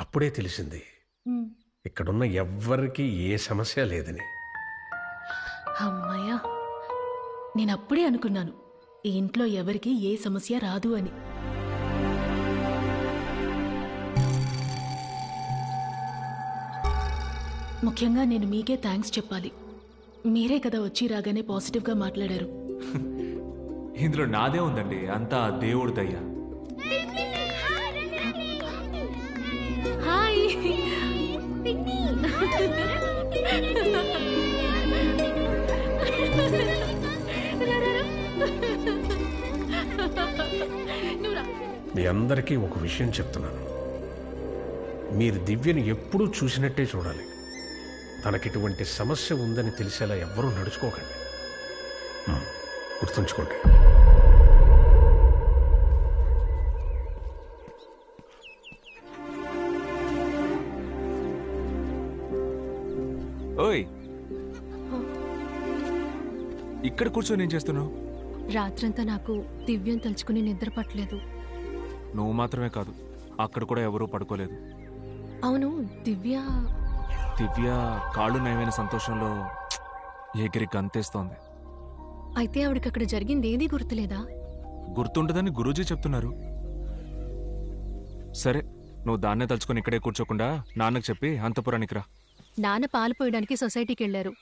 అప్పుడే తెలిసింది ఇక్కడున్న ఎవ్వరికి ఏ సమస్య లేదని. అమ్మయ్యా, నేను అప్పుడే అనుకున్నాను ఈ ఇంట్లో ఎవరికి ఏ సమస్య రాదు అని. ముఖ్యంగా నేను మీకే థ్యాంక్స్ చెప్పాలి. మీరే కదా వచ్చి రాగానే పాజిటివ్గా మాట్లాడారు. ఇందులో నాదే ఉందండి, అంతా దేవుడి దయ్య. హాయ్. మీ అందరికీ ఒక విషయం చెప్తున్నాను. మీరు దివ్యని ఎప్పుడూ చూసినట్టే చూడాలి. తనకిటువంటి సమస్య ఉందని తెలిసేలా ఎవ్వరూ నడుచుకోకండి. గుర్తుంచుకోండి. ఓయ్, ఇక్కడ కూర్చొని ఏం చేస్తున్నావు? రాత్రంతా నాకు దివ్యం తలుచుకుని నిద్ర పట్టలేదు. నువ్వు మాత్రమే కాదు, అక్కడ కూడా ఎవరూ పడుకోలేదు. అవును, దివ్య కాళ్ళు నయమైన సంతోషంలో ఎగిరి గంతేస్తోంది. అయితే ఆవిడకి అక్కడ జరిగింది ఏదీ గుర్తులేదా? గుర్తుండదని గురూజీ చెప్తున్నారు. సరే, నువ్వు దాన్నే తలుచుకొని ఇక్కడే కూర్చోకుండా నాన్నకు చెప్పి అంతపురానికి రా. నాన్న పాలు పోయడానికి సొసైటీకి వెళ్లారు.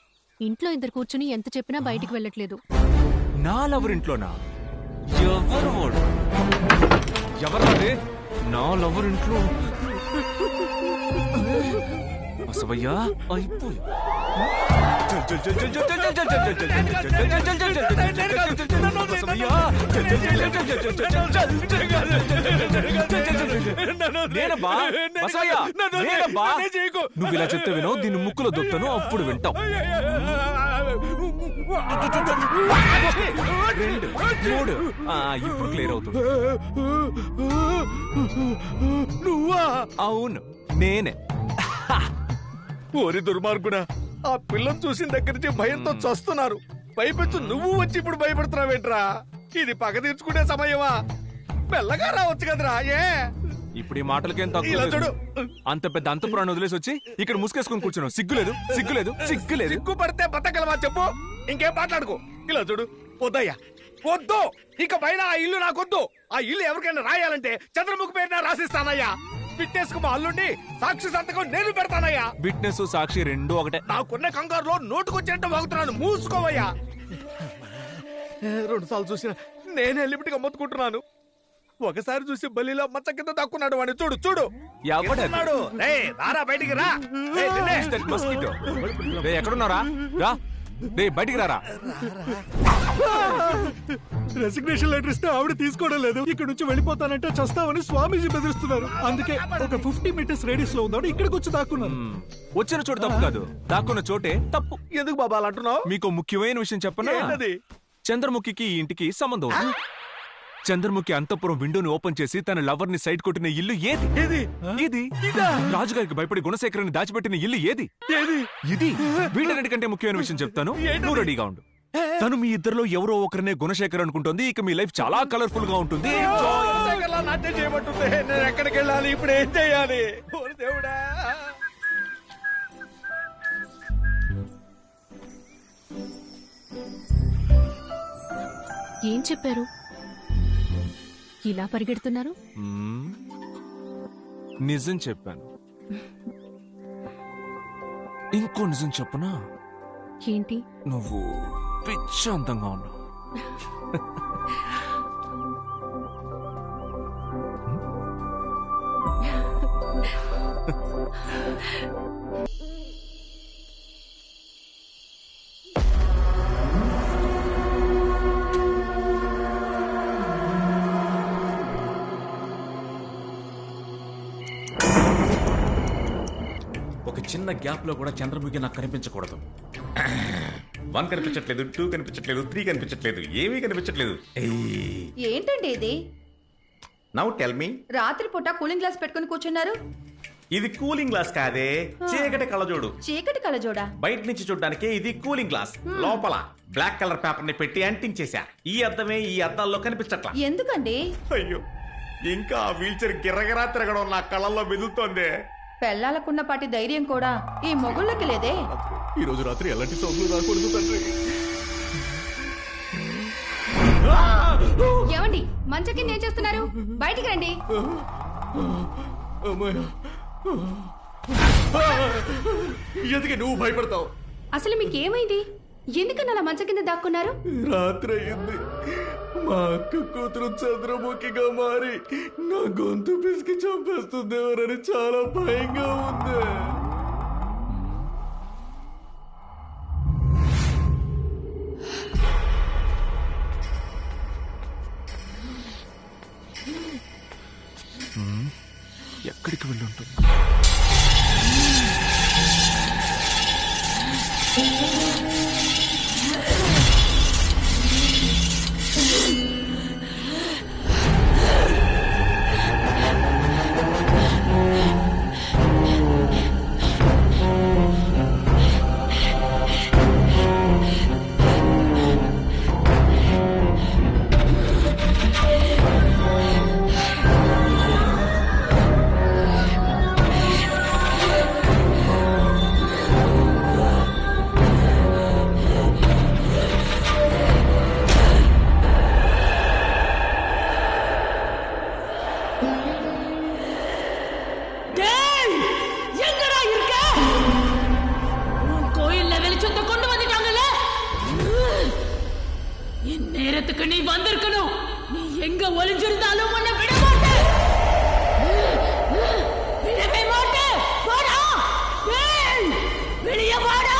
ఇంట్లో ఇద్దరు కూర్చుని ఎంత చెప్పినా బయటికి వెళ్ళట్లేదు. నా లవరింట్లోనా? ఎవరు వాడు? ఎవరు అది? నా లవరింట్లో బసవయ్యా అయిపోయా. నువ్వు ఇలా చెప్తే వినో, దీన్ని ముక్కులో దొక్కుతాను, అప్పుడు వింటావు. 2, 3 ఇప్పుడు క్లియర్ అవుతుంది. నువ్వా? అవును, నేనే. ఓరి దుర్మార్గుడా, ఆ పిల్లని చూసిన దగ్గర నుంచి భయంతో చస్తున్నారు. పైపెచ్చు నువ్వు వచ్చి ఇప్పుడు భయపడుతున్నావేంట్రా? ఇది పగ తీర్చుకునే సమయమా? మెల్లగా రావచ్చు కదరా. ఏ ఇప్పుడు ఈ మాటలకేం తక్కువ లేదు. అంత పెద్ద అంతపురాన్ని వదిలేసి వచ్చి ఇక్కడ ముసుకేసుకుని కూర్చున్నావు. సిగ్గులేదు? సిగ్గు పడితే బతకలమా చెప్పు? ఇంకేం మాట్లాడుకో. ఇలా చూడు, వద్దయ్యా, వద్దు. ఇక పైన ఆ ఇల్లు నాకొద్దు. ఆ ఇల్లు ఎవరికైనా రాయాలంటే చంద్రముఖి పేరున రాసిస్తానయ్యా. విట్నెస్ కు మా అల్లుండి సాక్షి సంతకం నేను పెడతానయ్యా. విట్నెస్ సాక్షి రెండూ ఒకటే. నాకున్న కంగారులో నోటుకొచ్చినట్టు వాగుతున్నాను. మూసుకోవయ్యా. 2 సార్లు చూసిన నేనే లిమిట్ గా మొత్తుకుంటున్నాను. ఒకసారి చూసి బలిలో మచ్చ కింద దక్కున్నాడు వాడిని. చూడు చూడు, ఎవడున్నాడు? రారా బయటికి రా. ఎక్కడున్నారా? రా, బయటికి రారా. రెసిగ్నేషన్ లెటర్ ఇస్తే ఆవిడ తీసుకోవడం లేదు. ఇక్కడ నుంచి వెళ్ళిపోతానంటే చస్తామని స్వామీజీ బెదిరిస్తున్నారు. అందుకే ఒక 50 మీటర్స్ రేడియస్ లో ఉందాడు ఇక్కడికి వచ్చి దాక్కున్నాను. వచ్చిన చోటు తప్పు కాదు, దాక్కున్న చోటే తప్పు. ఎందుకు బాబా అలా అంటున్నావు? మీకు ముఖ్యమైన విషయం చెప్పనా? చంద్రముఖికి ఈ ఇంటికి సంబంధం. చంద్రముఖి అంతఃపురం విండోని ఓపెన్ చేసి తన లవర్ ని సైడ్ కొట్టిన ఇల్లు ఏది? ఇది. రాజుగారికి భయపడి గుణశేఖరాన్ని దాచిపెట్టిన ఇల్లు ఏది? ఇది. వీటన్నిటికంటే ముఖ్యమైన విషయం చెప్తాను, నువ్వు రెడీగా ఉండు. తను మీ ఇద్దరిలో ఎవరో ఒకరినే గుణశేఖర్ అనుకుంటోంది. ఇక మీ లైఫ్ చాలా కలర్ఫుల్ గా ఉంటుంది. నేను ఎక్కడికి వెళ్ళాలి? ఇప్పుడు ఏం చేయాలి? దేవుడా, ఏం చెప్పారు? ఇలా పరిగెడుతున్నారు? నిజం చెప్పాను. ఇంకో నిజం చెప్పనా? ఏంటి? నువ్వు పిచ్చి అందంగా ఉన్నావు. ఒక చిన్న గ్యాప్ లో కూడా చంద్రముఖి నాకు కనిపించకూడదు. 1 కనిపించట్లేదు, 2 కనిపించట్లేదు, 3 కనిపించట్లేదు, ఏమీ కనిపించట్లేదు. ఏంటండి ఇది? Now tell me. రాత్రిపూట కూలింగ్ గ్లాస్ పెట్టుకుని కూర్చున్నారు. ఇది కూలింగ్ గ్లాస్ కాదే, చీకటి కళ్ళజోడు. చీకటి కళ్ళజోడా? బయట నుంచి చూడడానికి ఇది కూలింగ్ గ్లాస్. లోపల బ్లాక్ కలర్ పేపర్ ని పెట్టి యాంటింగ్ చేశా. ఈ అద్దమే ఈ అద్దాల్లో కనిపించట్లా. ఎందుకండి? అయ్యో, ఇంకా వీల్ చైర్ గిర్రగిరా తిరగడం నా కళ్ళల్లో మెదులుతోంది. పెళ్ళాలకున్న పాటి ధైర్యం కూడా ఈ మొగుళ్ళకి లేదే. ఈ రోజు రాత్రి ఎలాంటి సౌండ్లు రాకూడదు తండ్రి. ఏమండి మంచం కింద ఏం చేస్తున్నారు? బయటికి రండి. ఎందుకే నువ్వు భయపడతావు? అసలు మీకేమైంది? ఎందుకని అలా మంచం కింద దాక్కున్నారు? రాత్రి అయింది. మా అక్క కూతురు చంద్రముఖిగా మారి నా గొంతు పిసికి చంపేస్తుందేమోనని చాలా భయంగా ఉంది. ఎక్కడికి వెళ్ళుంటుంది? நேரத்துக்கு நீ வந்திருக்கணும். நீ எங்க ஒளிஞ்சிருந்தாலும் உன்னை விட மாட்டேன். விடவே மாட்டேன். வாடா, வெளியே வாடா.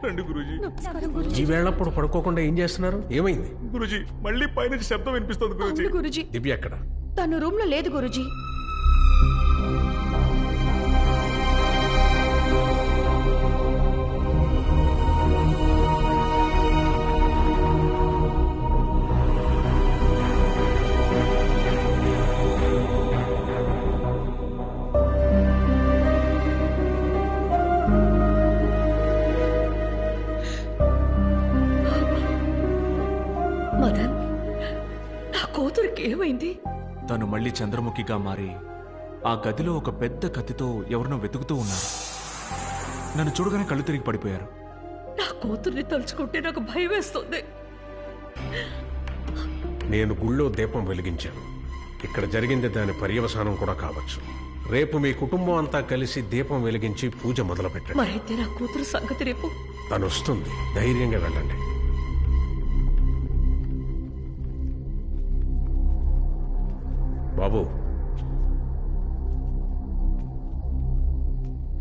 రండి గురూజీ. ఈ వేళప్పుడు పడుకోకుండా ఏం చేస్తున్నారు? ఏమైంది? గురూజీ మళ్ళీ పైనుంచి శబ్దం వినిపిస్తుంది గురూజీ. గురుజీ దివ్య ఎక్కడ? తను రూమ్ లో లేదు గురుజీ. మదన్, నా కూతురికి ఏమైంది? తను మళ్ళీ చంద్రముఖిగా మారి ఆ గదిలో ఒక పెద్ద కత్తితో ఎవరినో వెతుకుతూ ఉన్నారు. నన్ను చూడగానే కళ్ళు తిరిగి పడిపోయారు. నా కూతుర్ని తలుచుకుంటే నాకు భయం వేస్తుంది. నేను గుళ్ళో దీపం వెలిగించాను. ఇక్కడ జరిగింది దాని పర్యవసానం కూడా కావచ్చు. రేపు మీ కుటుంబం అంతా కలిసి దీపం వెలిగించి పూజ మొదలు పెట్టండి. మరైతే నా కూతురు సంగతి రేపు. తను వస్తుంది, ధైర్యంగా వెళ్ళండి. బాబు,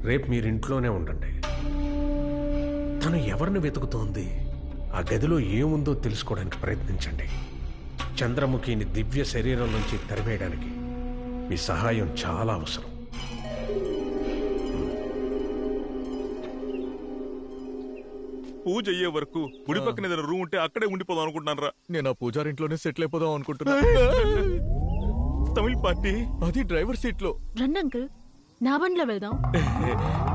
రేపు మీరింట్లోనే ఉండండి. తను ఎవరిని వెతుకుతోంది, ఆ గదిలో ఏముందో తెలుసుకోవడానికి ప్రయత్నించండి. చంద్రముఖిని దివ్య శరీరం నుంచి తరిమేయడానికి మీ సహాయం చాలా అవసరం. పూజ అయ్యే వరకు గుడి పక్కన ఏదైనా రూమ్ ఉంటే అక్కడే ఉండిపోదాం అనుకుంటున్నాను రా. నేను ఆ పూజారింట్లోనే సెటిల్ అయిపోదాం అనుకుంటున్నా. తమిళ పార్టీ అది డ్రైవర్ సీట్ లో. రండి అంకుల్, నా బండిలో వెళ్దాం.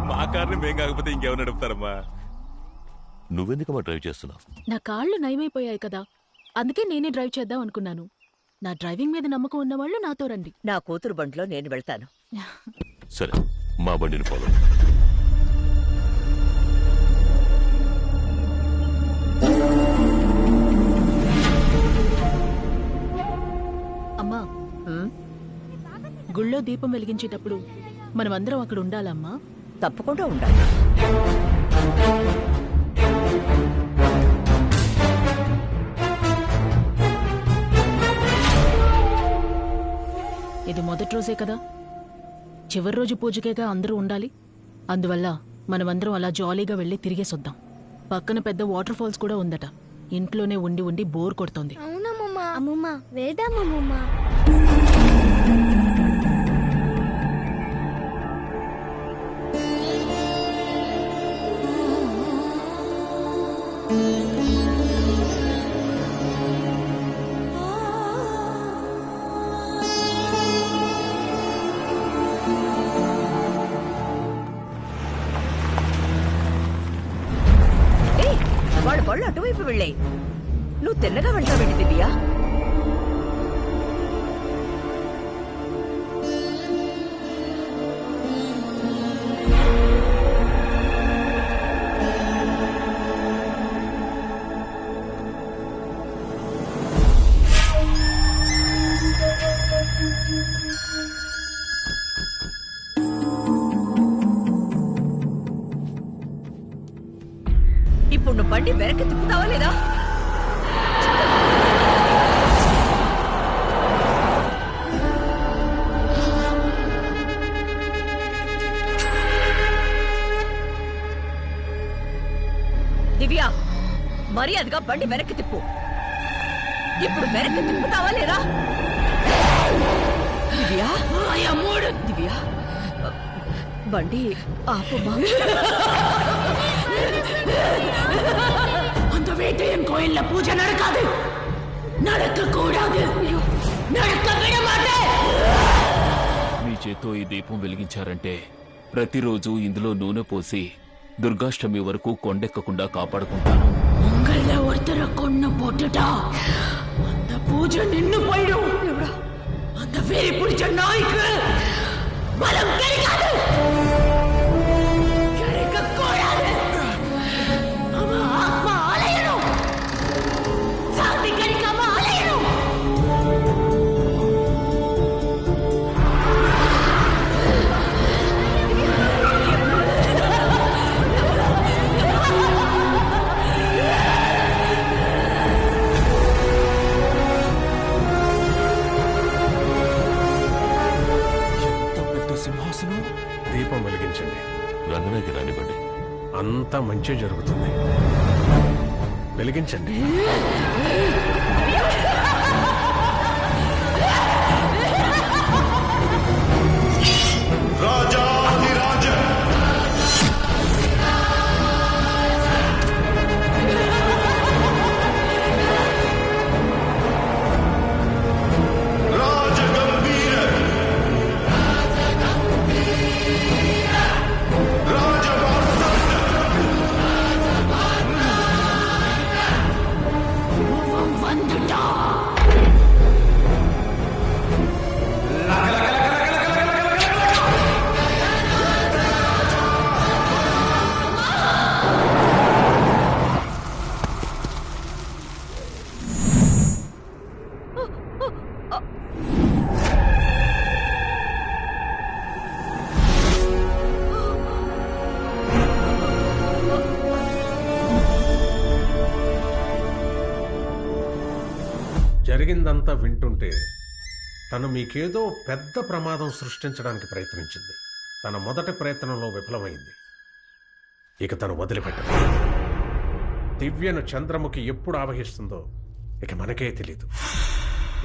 మా కార్ని మేం కాకపోతే ఇంకెవరు నడుపుతారమ్మా? నువ్వెందుకమ్మా డ్రైవ్ చేస్తున్నావు? నా కాళ్ళు నయమైపోయాయి కదా, అందుకే నేనే డ్రైవ్ చేద్దాం అనుకున్నాను. నా డ్రైవింగ్ మీద నమ్మకం ఉన్నవాళ్ళు నాతో రండి. నా కూతురు బండిలో నేను వెళ్తాను. సరే, మా బండిని ఫాలో. అమ్మా, గుళ్ళో దీపం వెలిగించేటప్పుడు మనమందరం అక్కడ ఉండాలమ్మా. తప్పకుండా ఉండాలి. ఇది మొదటి రోజే కదా, చివరి రోజు పూజకేగా అందరూ ఉండాలి. అందువల్ల మనమందరం అలా జాలీగా వెళ్ళి తిరిగేసొద్దాం. పక్కన పెద్ద వాటర్ ఫాల్స్ కూడా ఉందట. ఇంట్లోనే ఉండి ఉండి బోర్ కొడుతోంది. అమ్మమ్మ వేద్దామమ్మమ్మ. వాడు బళ్ళు అటువైపు వెళ్ళాయి. నువ్వు నువ్వు తిన్నగా వెళ్తావేంటి దివ్య? ఇప్పుడు నువ్వు బండి వెనక్కి తిప్పుతావా లేదా? దివ్య, మర్యాదగా బండి వెనక్కి తిప్పు. ఇప్పుడు వెనక్కి తిప్పుతావా లేదా? దివ్య, దివ్య, బండి ఆపమ్మా. அந்த வேட்டையன் கோயில்ல பூஜை நடக்காது, நடக்க கூடாது, நடக்க விட மாட்டேன். మీ చేత్తో ఈ దీపం వెలిగించారంటే ప్రతిరోజు ఇందులో నూనె పోసి దుర్గాష్టమి వరకు కొండెక్కకుండా కాపాడుకుంటాను. உங்கள ஒருத்தரை கொன்னு போட்டுட்டா அந்த பூஜை நின்னு போயிடும். அந்த வெறி பிடிச்ச நாய்க்கு பலம் கிடைக்காது, கிடைக்க கூடாது. அவன் ஆத்மா அலையணும், சாந்தி கிடைக்காம அலையணும். సింహాసనం. దీపం వెలిగించండి. రంగనాయకి రానివ్వండి. అంతా మంచి జరుగుతుంది. వెలిగించండి. జరిగిందంతా వింటుంటే తను మీకేదో పెద్ద ప్రమాదం సృష్టించడానికి ప్రయత్నించింది. తన మొదటి ప్రయత్నంలో విఫలమైంది. ఇక తను వదిలిపెట్టదు. దివ్యను చంద్రముఖి ఎప్పుడు ఆవహిస్తుందో ఇక మనకే తెలీదు.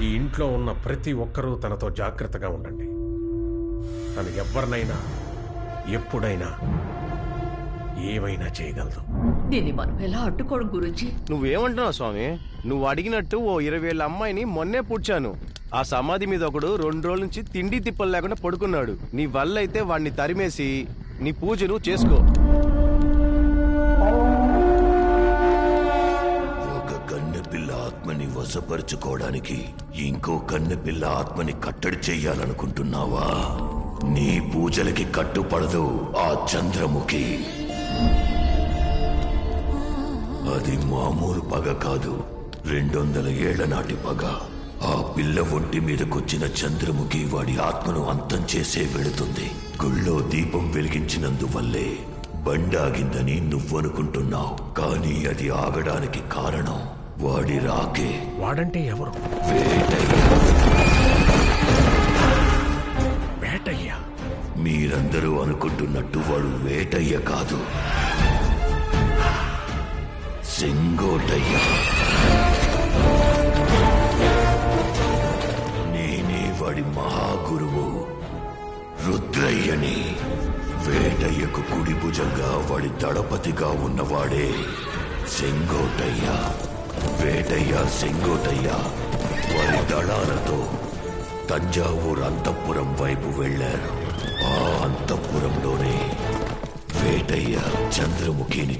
ఈ ఇంట్లో ఉన్న ప్రతి ఒక్కరూ తనతో జాగ్రత్తగా ఉండండి. తను ఎవరినైనా ఎప్పుడైనా ఏమైనా చేయగలదు. దీన్ని మనం ఎలా అడ్డుకోవడం గురించి నువ్వేమంటున్నావు స్వామి? నువ్వు అడిగినట్టు ఓ 20 ఏళ్ల అమ్మాయిని మొన్నే పుడ్చాను. ఆ సమాధి మీద ఒకడు 2 రోజుల నుంచి తిండి తిప్పలు లేకుండా పడుకున్నాడు. నీ వల్ల అయితే వాడిని తరిమేసి నీ పూజను చేసుకో. ఒక కన్నెపిల్ల ఆత్మని వశపరుచుకోవడానికి ఇంకో కన్నెపిల్ల ఆత్మని కట్టడి చెయ్యాలనుకుంటున్నావా? నీ పూజలకి కట్టుపడదు ఆ చంద్రముఖి. అది మామూలు పగ కాదు, 200 ఏళ్ల నాటి పగ. ఆ పిల్ల ఒంటి మీదకొచ్చిన చంద్రముఖి వాడి ఆత్మను అంతం చేసే వెళుతుంది. గుళ్ళో దీపం వెలిగించినందువల్లే బండాగిందని నువ్వనుకుంటున్నావు, కానీ అది ఆగడానికి కారణం వాడి రాకే. వాడంటే ఎవరు? వేటయ్య. మీరందరూ అనుకుంటున్నట్టు వాడు వేటయ్య కాదు, సెంగోటయ్య. నేనే వాడి మహాగురువు రుద్రయ్యని. వేటయ్యకు కుడి భుజంగా వాడి దళపతిగా ఉన్నవాడే సెంగోటయ్య. వేటయ్య, సెంగోటయ్య వారి దళాలతో తంజావూరు అంతఃపురం వైపు వెళ్లారు. ఆ అంతఃపురంలోనే వేటయ్య చంద్రముఖిని